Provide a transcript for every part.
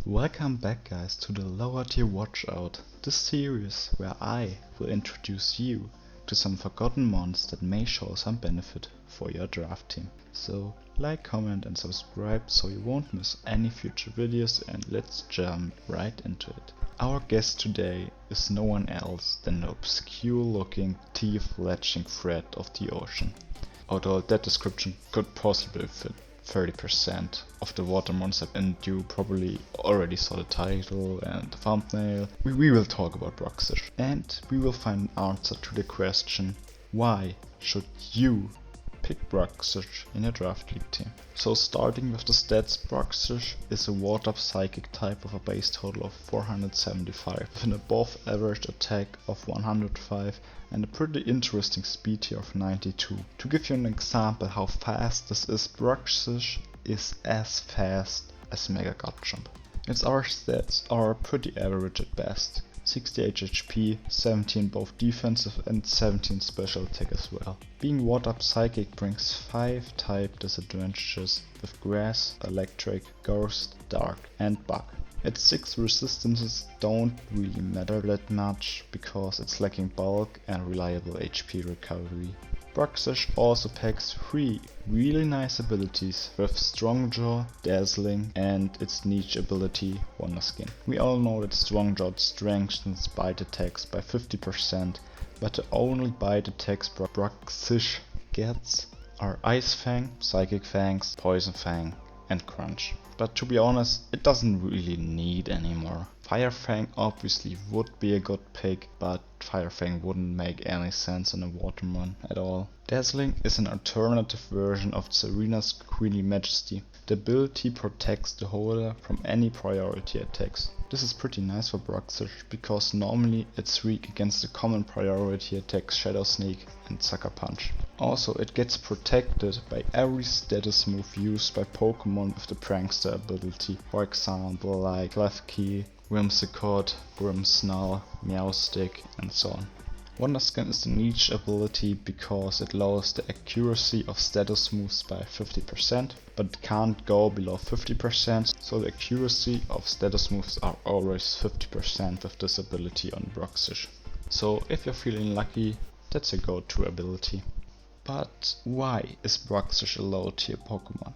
Welcome back guys to the lower tier Watchout, the series where I will introduce you to some forgotten mons that may show some benefit for your draft team. So like, comment and subscribe so you won't miss any future videos, and let's jump right into it. Our guest today is no one else than the obscure looking teeth-latching thread of the ocean. Although that description could possibly fit 30% of the water monster, and you probably already saw the title and the thumbnail. We will talk about Bruxish, and we will find an answer to the question, why should you pick Bruxish in your draft league team? So starting with the stats, Bruxish is a water psychic type with a base total of 475 with an above average attack of 105 and a pretty interesting speed here of 92. To give you an example how fast this is, Bruxish is as fast as Mega God Jump. Its our stats are pretty average at best. 68 HP, 17 both defensive and 17 special attack as well. Being water psychic brings 5 type disadvantages with grass, electric, ghost, dark and bug. Its 6 resistances don't really matter that much because it's lacking bulk and reliable HP recovery. Bruxish also packs 3 really nice abilities with Strong Jaw, Dazzling and its niche ability Wonder Skin. We all know that Strong Jaw strengthens bite attacks by 50%, but the only bite attacks Bruxish gets are Ice Fang, Psychic Fangs, Poison Fang and Crunch. But to be honest, it doesn't really need anymore. Fire Fang obviously would be a good pick, but Fire Fang wouldn't make any sense in a Watermon at all. Dazzling is an alternative version of Serena's Queenly Majesty. The ability protects the holder from any priority attacks. This is pretty nice for Bruxish because normally it's weak against the common priority attacks Shadow Sneak and Sucker Punch. Also, it gets protected by every status move used by Pokemon with the Prankster ability, for example like Klefki, Whimsicott, Grimmsnarl, Meowstic and so on. Wonder Skin is the niche ability because it lowers the accuracy of status moves by 50%, but it can't go below 50%, so the accuracy of status moves are always 50% with this ability on Bruxish. So if you're feeling lucky, that's a go-to ability. But why is Bruxish a low tier Pokemon?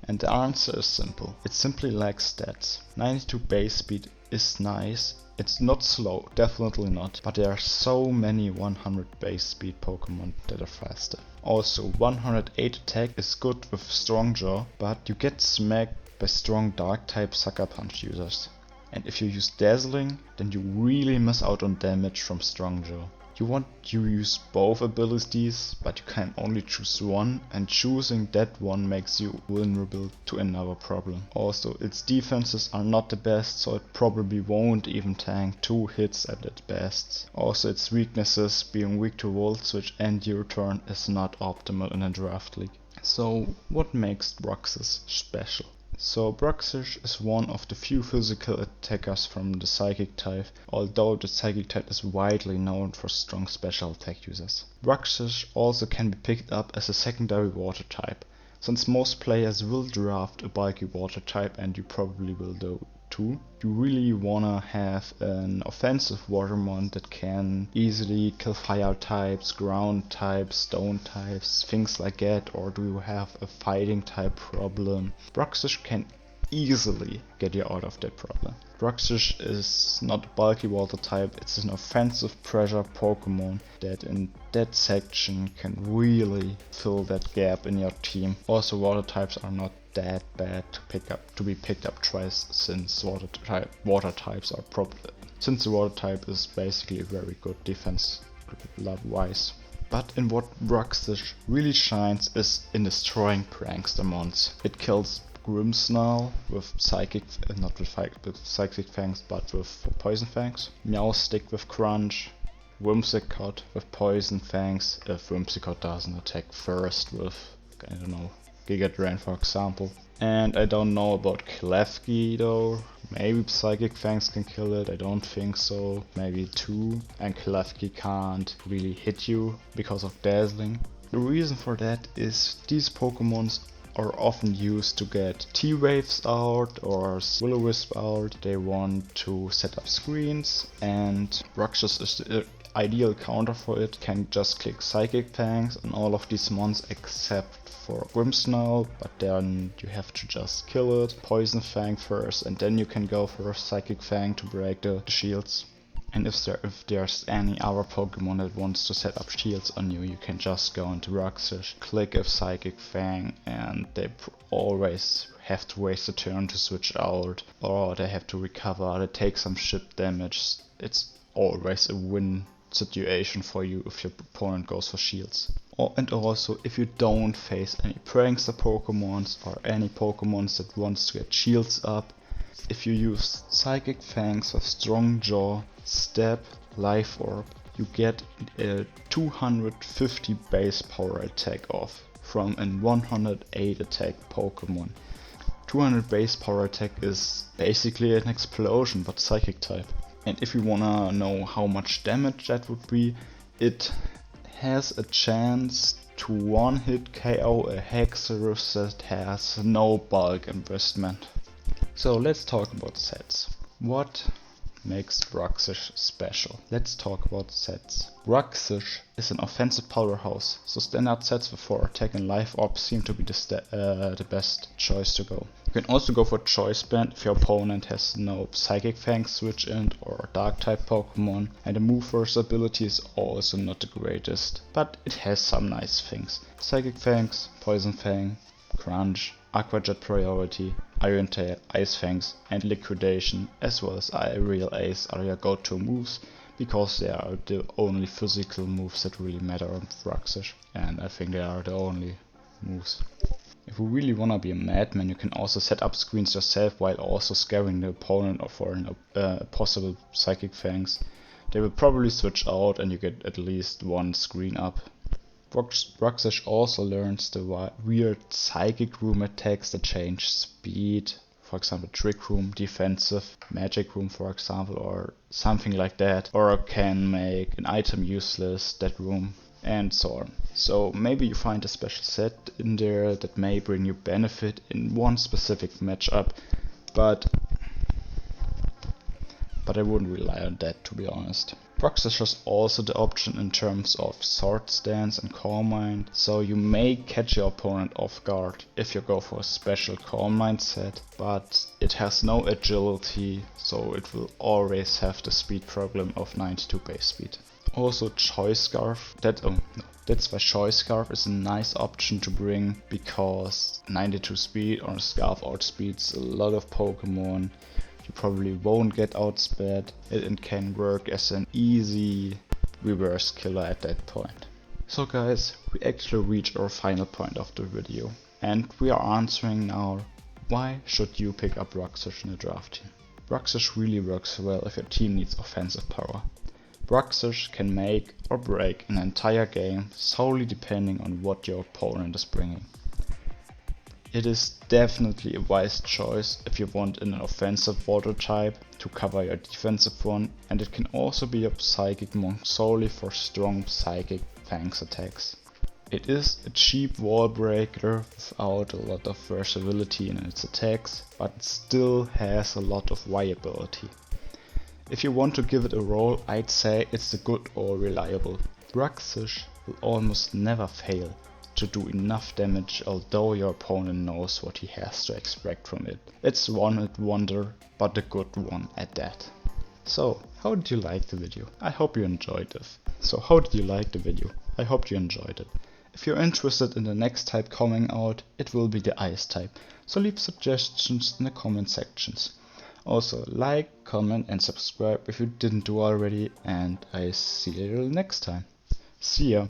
And the answer is simple. It simply lacks stats. 92 base speed is nice. It's not slow, definitely not, but there are so many 100 base speed Pokemon that are faster. Also 108 attack is good with Strong Jaw, but you get smacked by strong dark type Sucker Punch users. And if you use Dazzling, then you really miss out on damage from Strong Jaw. You want to use both abilities, but you can only choose one, and choosing that one makes you vulnerable to another problem. Also, its defenses are not the best, so it probably won't even tank 2 hits at its best. Also, its weaknesses, being weak to Volt Switch and U-Turn, is not optimal in a draft league. So, what makes Bruxish special? So Bruxish is one of the few physical attackers from the Psychic type, although the Psychic type is widely known for strong special attack users. Bruxish also can be picked up as a secondary water type, since most players will draft a bulky water type, and you probably will do too. You really wanna have an offensive Watermon that can easily kill fire types, ground types, stone types, things like that, or do you have a fighting type problem? Bruxish can easily get you out of that problem. Bruxish is not a bulky water type, it's an offensive pressure Pokemon that in that section can really fill that gap in your team. Also, water types are not that bad to be picked up twice, since water types are since the water type is basically a very good defense wise. But in what Bruxish really shines is in destroying prankster mons. It kills Grimmsnarl with Psychic, not with Psychic Fangs, but with Poison Fangs. Meowstic with Crunch. Whimsicott with Poison Fangs if Whimsicott doesn't attack first with, I don't know, Giga Drain for example. And I don't know about Klefki though. Maybe Psychic Fangs can kill it, I don't think so. Maybe 2. And Klefki can't really hit you because of Dazzling. The reason for that is these Pokemons are often used to get T-Waves out or Will-O-Wisp out. They want to set up screens, and Bruxish is the ideal counter for it. Can just click Psychic Fangs on all of these mons except for Grimmsnarl, but then you have to just kill it, Poison Fang first, and then you can go for a Psychic Fang to break the shields. And if there's any other Pokemon that wants to set up shields on you, you can just go into Bruxish, click a Psychic Fang, and they always have to waste a turn to switch out, or they have to recover, they take some ship damage. It's always a win situation for you if your opponent goes for shields. And also, if you don't face any Prankster Pokemons or any Pokemons that wants to get shields up, if you use Psychic Fangs or Strong Jaw, Step, Life Orb, you get a 250 base power attack off from a 108 attack Pokemon. 200 base power attack is basically an explosion but Psychic type. And if you wanna know how much damage that would be, it has a chance to one-hit KO a Hexerus that has no bulk investment. So let's talk about sets. What makes Bruxish special? Let's talk about sets. Bruxish is an offensive powerhouse, so standard sets with 4 attack and life orb seem to be the best choice to go. You can also go for Choice Band if your opponent has no Psychic Fang switch in or Dark type Pokemon, and the move verse ability is also not the greatest, but it has some nice things. Psychic Fangs, Poison Fang, Crunch, Aqua Jet Priority, Iron Tail, Ice Fangs and Liquidation, as well as Aerial Ace are your go-to moves, because they are the only physical moves that really matter on Bruxish, and I think they are the only moves. If you really wanna be a madman, you can also set up screens yourself while also scaring the opponent for possible Psychic Fangs. They will probably switch out and you get at least one screen up. Bruxish also learns the weird Psychic Room attacks that change speed, for example Trick Room, Defensive, Magic Room for example, or something like that, or can make an item useless, Dead Room, and so on. So maybe you find a special set in there that may bring you benefit in one specific matchup, but I wouldn't rely on that, to be honest. Bruxish has also the option in terms of Sword Stance and Calm Mind, so you may catch your opponent off guard if you go for a special Calm Mind set, but it has no agility, so it will always have the speed problem of 92 base speed. Also Choice Scarf, that's why Choice Scarf is a nice option to bring, because 92 speed or Scarf outspeeds a lot of Pokemon. You probably won't get outsped, it can work as an easy reverse killer at that point. So guys, we actually reached our final point of the video, and we are answering now, why should you pick up Bruxish in a draft team? Bruxish really works well if your team needs offensive power. Bruxish can make or break an entire game solely depending on what your opponent is bringing. It is definitely a wise choice if you want an offensive water type to cover your defensive one, and it can also be a Psychic Monk solely for strong Psychic Fangs attacks. It is a cheap wall breaker without a lot of versatility in its attacks, but it still has a lot of viability. If you want to give it a roll, I'd say it's the good or reliable. Bruxish will almost never fail to do enough damage, although your opponent knows what he has to expect from it. It's one-hit wonder, but a good one at that. So, how did you like the video? I hope you enjoyed it. I hope you enjoyed it. If you're interested in the next type coming out, it will be the Ice type, so leave suggestions in the comment sections. Also like, comment and subscribe if you didn't do already, and I see you next time. See ya!